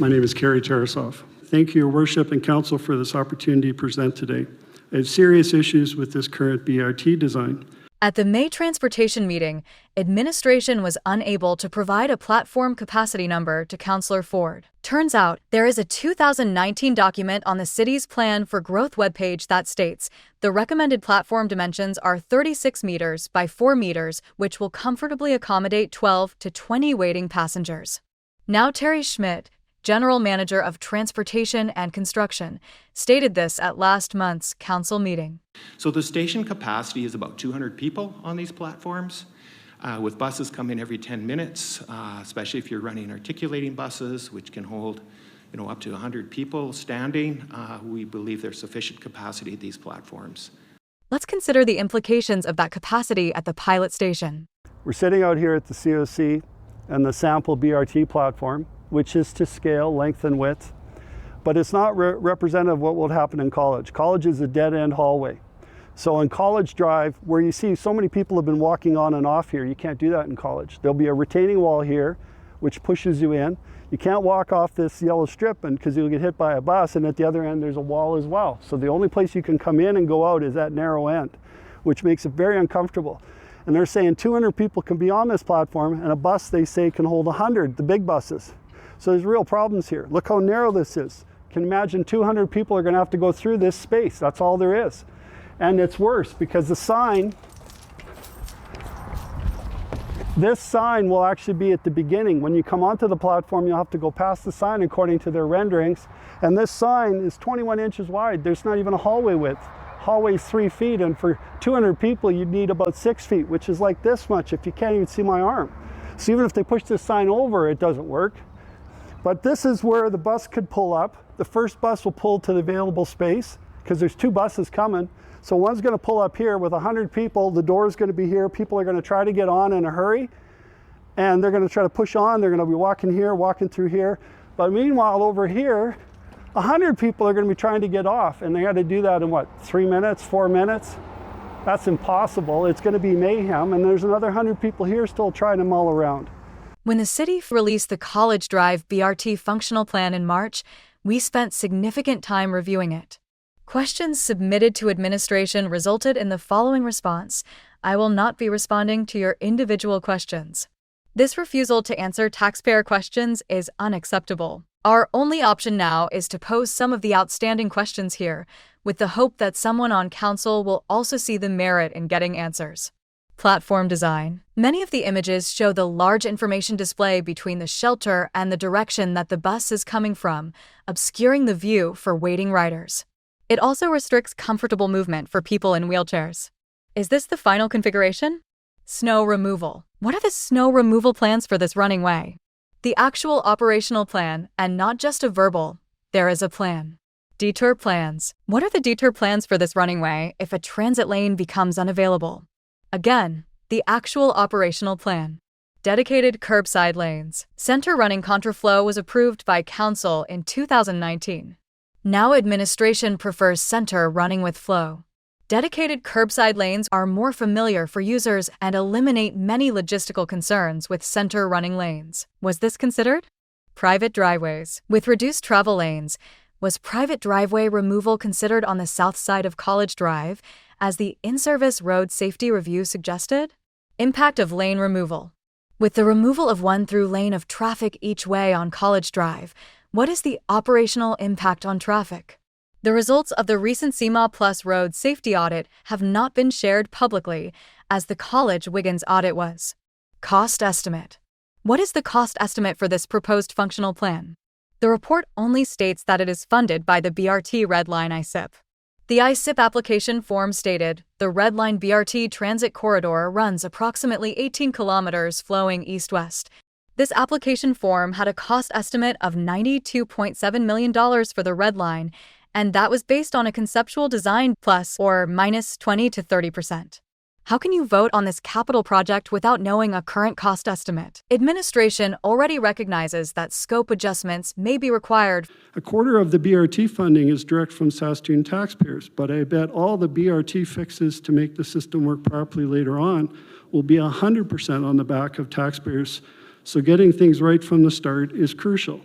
My name is Kerry Tarasoff. Thank you, Your Worship and Council, for this opportunity to present today. I have serious issues with this current BRT design. At the May transportation meeting, administration was unable to provide a platform capacity number to Councillor Ford. Turns out, there is a 2019 document on the city's plan for growth webpage that states the recommended platform dimensions are 36 meters by 4 meters, which will comfortably accommodate 12 to 20 waiting passengers. Now Terry Schmidt, General Manager of Transportation and Construction, stated this at last month's council meeting. So the station capacity is about 200 people on these platforms, with buses coming every 10 minutes, especially if you're running articulating buses, which can hold up to 100 people standing. We believe there's sufficient capacity at these platforms. Let's consider the implications of that capacity at the pilot station. We're sitting out here at the COC and the sample BRT platform, which is to scale, length and width, but it's not representative of what will happen in College. College is a dead-end hallway. So in College Drive, where you see so many people have been walking on and off here, you can't do that in College. There'll be a retaining wall here, which pushes you in. You can't walk off this yellow strip because you'll get hit by a bus, and at the other end there's a wall as well. So the only place you can come in and go out is that narrow end, which makes it very uncomfortable. And they're saying 200 people can be on this platform, and a bus, they say, can hold 100, the big buses. So there's real problems here. Look how narrow this is. You can imagine 200 people are going to have to go through this space. That's all there is. And it's worse because the sign, this sign will actually be at the beginning. When you come onto the platform, you'll have to go past the sign according to their renderings. And this sign is 21 inches wide. There's not even a hallway width. Hallway's 3 feet, and for 200 people, you'd need about 6 feet, which is like this much if you can't even see my arm. So even if they push this sign over, it doesn't work. But this is where the bus could pull up. The first bus will pull to the available space because there's 2 buses coming. So one's going to pull up here with 100 people. The door is going to be here. People are going to try to get on in a hurry. And they're going to try to push on. They're going to be walking here, walking through here. But meanwhile, over here, 100 people are going to be trying to get off. And they got to do that in what, 3 minutes, 4 minutes? That's impossible. It's going to be mayhem. And there's another 100 people here still trying to mull around. When the city released the College Drive BRT functional plan in March, we spent significant time reviewing it. Questions submitted to administration resulted in the following response: I will not be responding to your individual questions. This refusal to answer taxpayer questions is unacceptable. Our only option now is to pose some of the outstanding questions here, with the hope that someone on council will also see the merit in getting answers. Platform design. Many of the images show the large information display between the shelter and the direction that the bus is coming from, obscuring the view for waiting riders. It also restricts comfortable movement for people in wheelchairs. Is this the final configuration? Snow removal. What are the snow removal plans for this running way? The actual operational plan, and not just a verbal, there is a plan. Detour plans. What are the detour plans for this running way if a transit lane becomes unavailable? Again, the actual operational plan. Dedicated curbside lanes. Center running contraflow was approved by Council in 2019. Now administration prefers center running with flow. Dedicated curbside lanes are more familiar for users and eliminate many logistical concerns with center running lanes. Was this considered? Private driveways. With reduced travel lanes, was private driveway removal considered on the south side of College Drive, as the in-service road safety review suggested? Impact of lane removal. With the removal of one through lane of traffic each way on College Drive, what is the operational impact on traffic? The results of the recent CMA Plus road safety audit have not been shared publicly, as the College Wiggins audit was. Cost estimate. What is the cost estimate for this proposed functional plan? The report only states that it is funded by the BRT Red Line ISIP. The ISIP application form stated, the Red Line BRT transit corridor runs approximately 18 kilometers flowing east-west. This application form had a cost estimate of $92.7 million for the Red Line, and that was based on a conceptual design plus or minus 20 to 30%. How can you vote on this capital project without knowing a current cost estimate? Administration already recognizes that scope adjustments may be required. A quarter of the BRT funding is direct from Saskatoon taxpayers, but I bet all the BRT fixes to make the system work properly later on will be 100% on the back of taxpayers. So getting things right from the start is crucial.